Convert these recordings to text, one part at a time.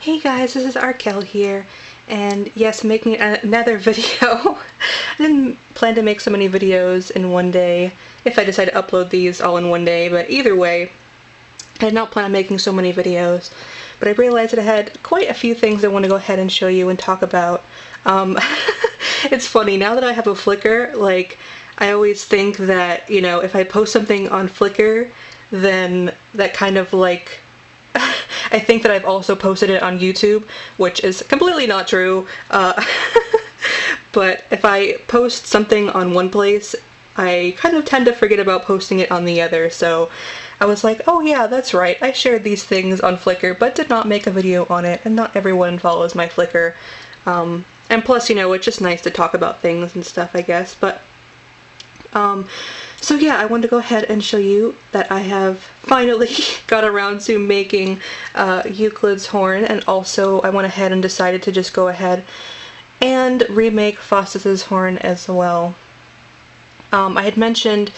Hey guys, this is Arkel here, and yes, making another video. I didn't plan to make so many videos in one day, if I decide to upload these all in one day, but either way, I did not plan on making so many videos, but I realized that I had quite a few things I want to go ahead and show you and talk about. It's funny, now that I have a Flickr, like, I always think that, you know, if I post something on Flickr, then that kind of like, I think that I've also posted it on YouTube, which is completely not true, but if I post something on one place, I kind of tend to forget about posting it on the other, so I was like, oh yeah, that's right, I shared these things on Flickr, but did not make a video on it, and not everyone follows my Flickr, and plus, you know, it's just nice to talk about things and stuff, I guess, but, so yeah, I wanted to go ahead and show you that I have finally got around to making Euclid's horn, and also I went ahead and decided to just go ahead and remake Faustus's horn as well. I had mentioned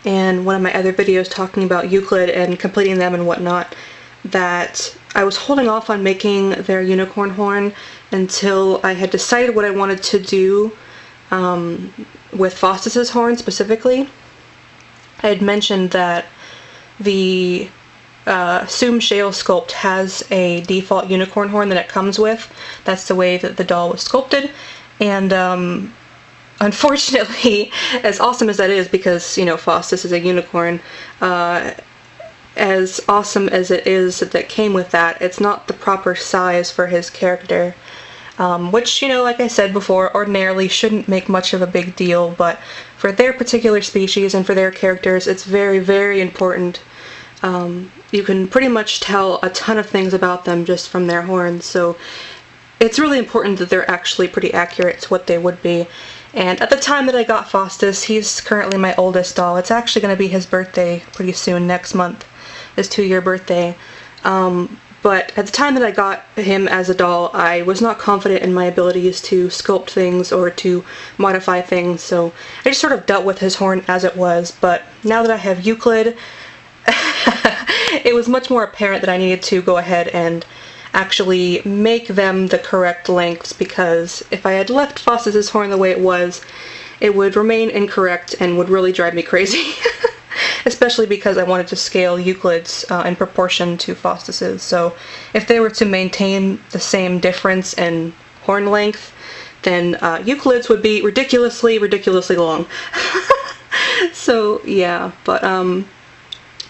in one of my other videos talking about Euclid and completing them and whatnot that I was holding off on making their unicorn horn until I had decided what I wanted to do with Faustus's horn specifically. I had mentioned that the Soom Shale sculpt has a default unicorn horn that it comes with. That's the way that the doll was sculpted, and unfortunately, as awesome as that is, because, you know, Faustus is a unicorn, as awesome as it is that came with that, it's not the proper size for his character. Which, you know, like I said before, ordinarily shouldn't make much of a big deal, but for their particular species and for their characters, it's very, very important. You can pretty much tell a ton of things about them just from their horns, so it's really important that they're actually pretty accurate to what they would be. And at the time that I got Faustus, he's currently my oldest doll. It's actually going to be his birthday pretty soon, next month, his 2-year birthday. But at the time that I got him as a doll, I was not confident in my abilities to sculpt things or to modify things, so I just sort of dealt with his horn as it was. But now that I have Euclid, it was much more apparent that I needed to go ahead and actually make them the correct lengths, because if I had left Faustus's horn the way it was, it would remain incorrect and would really drive me crazy. Especially because I wanted to scale Euclid's in proportion to Faustus's, so if they were to maintain the same difference in horn length, then Euclid's would be ridiculously long. So yeah, but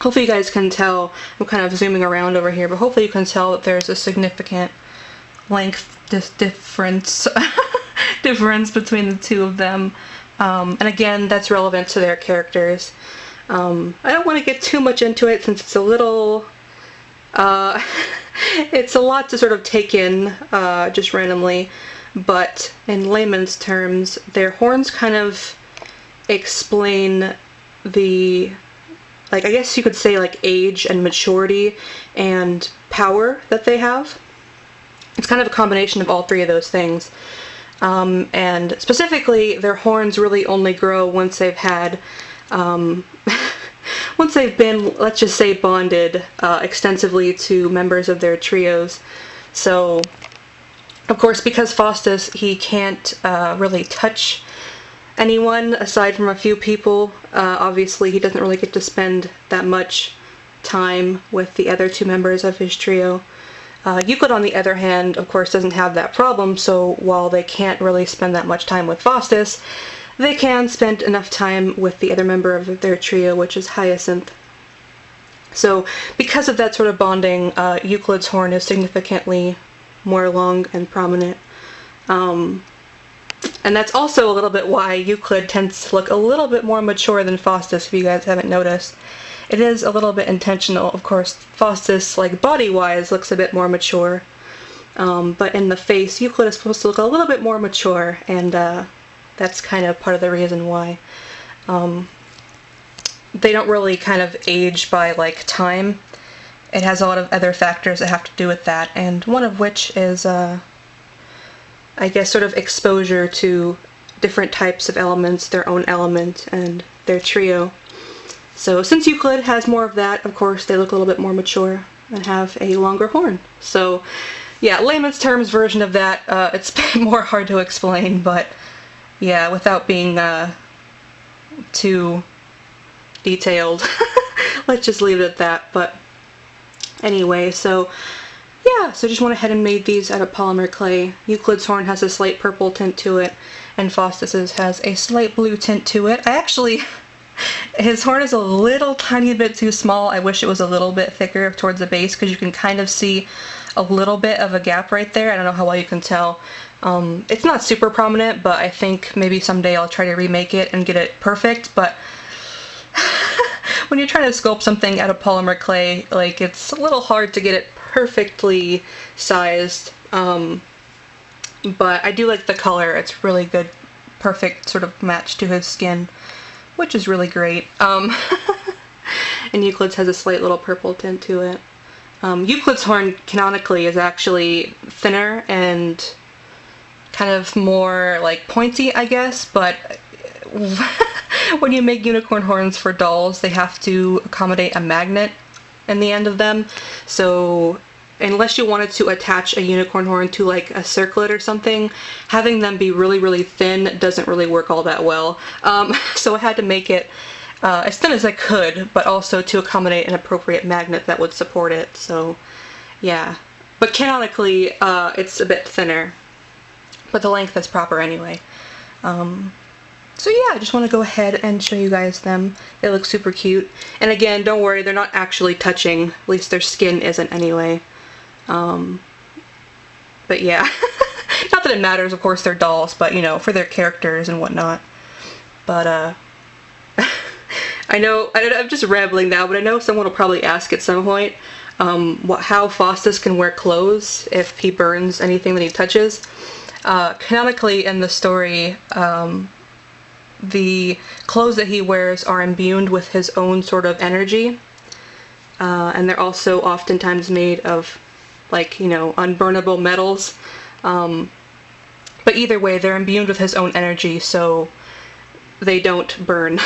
hopefully you guys can tell, I'm kind of zooming around over here, but hopefully you can tell that there's a significant length difference between the two of them, and again, that's relevant to their characters. I don't want to get too much into it since it's a little, it's a lot to sort of take in just randomly, but in layman's terms, their horns kind of explain the, like, I guess you could say, like, age and maturity and power that they have. It's kind of a combination of all three of those things. And specifically, their horns really only grow once they've had once they've been, let's just say, bonded extensively to members of their trios. So, of course, because Faustus, he can't really touch anyone aside from a few people. Obviously, he doesn't really get to spend that much time with the other two members of his trio. Euclid, on the other hand, of course, doesn't have that problem, so while they can't really spend that much time with Faustus, they can spend enough time with the other member of their trio, which is Hyacinth. So, because of that sort of bonding, Euclid's horn is significantly more long and prominent. And that's also a little bit why Euclid tends to look a little bit more mature than Faustus, if you guys haven't noticed. It is a little bit intentional. Of course, Faustus, like, body-wise, looks a bit more mature. But in the face, Euclid is supposed to look a little bit more mature, and that's kind of part of the reason why. They don't really kind of age by, like, time. It has a lot of other factors that have to do with that, and one of which is, I guess, sort of exposure to different types of elements, their own element, and their trio. So since Euclid has more of that, of course, they look a little bit more mature and have a longer horn. So yeah, layman's terms version of that. It's a bit more hard to explain, but yeah, without being too detailed. Let's just leave it at that. But anyway, so yeah, so just went ahead and made these out of polymer clay. Euclid's horn has a slight purple tint to it, and Faustus's has a slight blue tint to it. His horn is a little tiny bit too small. I wish it was a little bit thicker towards the base, because you can kind of see a little bit of a gap right there. I don't know how well you can tell. It's not super prominent, but I think maybe someday I'll try to remake it and get it perfect, but when you're trying to sculpt something out of polymer clay, like, it's a little hard to get it perfectly sized. But I do like the color. It's really good, perfect sort of match to his skin, which is really great. And Euclid's has a slight little purple tint to it. Euclid's horn canonically is actually thinner and kind of more like pointy, I guess, but when you make unicorn horns for dolls, they have to accommodate a magnet in the end of them. So unless you wanted to attach a unicorn horn to like a circlet or something, having them be really, really thin doesn't really work all that well. So I had to make it as thin as I could, but also to accommodate an appropriate magnet that would support it. So yeah, but canonically it's a bit thinner, but the length is proper anyway. So yeah, I just want to go ahead and show you guys them. They look super cute. And again, don't worry, they're not actually touching. At least their skin isn't anyway. But yeah, not that it matters, of course they're dolls, but you know, for their characters and whatnot. But I know, I'm just rambling now, but I know someone will probably ask at some point how Faustus can wear clothes if he burns anything that he touches. Canonically in the story, the clothes that he wears are imbued with his own sort of energy, and they're also oftentimes made of, like, you know, unburnable metals. But either way, they're imbued with his own energy, so they don't burn.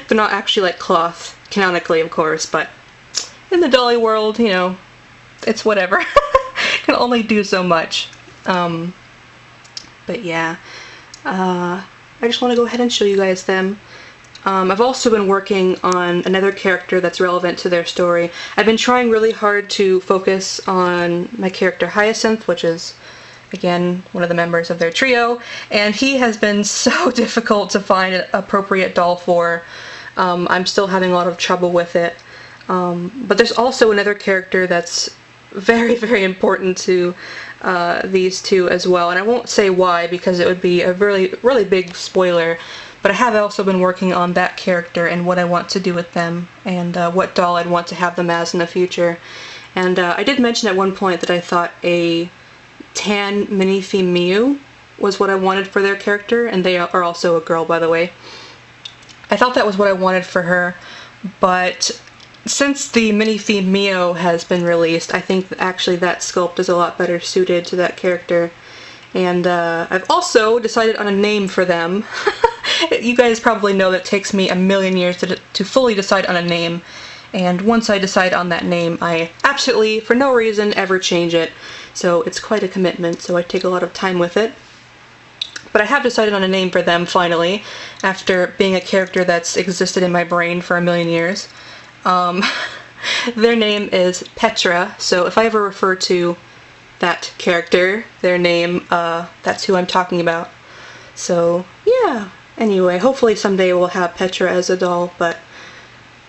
They're not actually like cloth, canonically, of course, but in the dolly world, you know, it's whatever. Can only do so much. But yeah, I just want to go ahead and show you guys them. I've also been working on another character that's relevant to their story. I've been trying really hard to focus on my character Hyacinth, which is, again, one of the members of their trio, and he has been so difficult to find an appropriate doll for. I'm still having a lot of trouble with it. But there's also another character that's very, very important to these two as well, and I won't say why because it would be a really, really big spoiler, but I have also been working on that character and what I want to do with them, and what doll I'd want to have them as in the future. And I did mention at one point that I thought a tan Minifee Mew was what I wanted for their character, and they are also a girl, by the way. I thought that was what I wanted for her, but since the Minifee Mio has been released, I think actually that sculpt is a lot better suited to that character. And I've also decided on a name for them. You guys probably know that it takes me a million years to fully decide on a name, and once I decide on that name, I absolutely, for no reason, ever change it. So it's quite a commitment, so I take a lot of time with it. But I have decided on a name for them, finally, after being a character that's existed in my brain for a million years. Their name is Petra, so if I ever refer to that character, their name, that's who I'm talking about. So, yeah. Anyway, hopefully someday we'll have Petra as a doll, but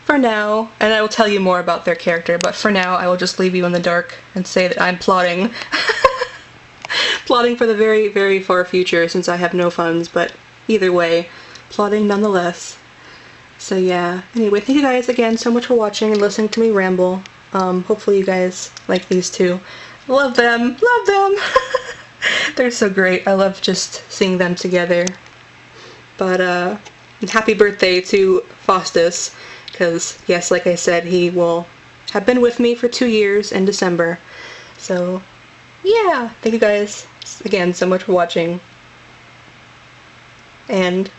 for now, and I will tell you more about their character, but for now I will just leave you in the dark and say that I'm plotting. Plotting for the very, very far future since I have no funds, but either way, plotting nonetheless. So yeah, anyway, thank you guys again so much for watching and listening to me ramble. Hopefully you guys like these two. Love them! Love them! They're so great. I love just seeing them together. But, happy birthday to Faustus, because, yes, like I said, he will have been with me for 2 years in December. So, yeah, thank you guys again so much for watching. And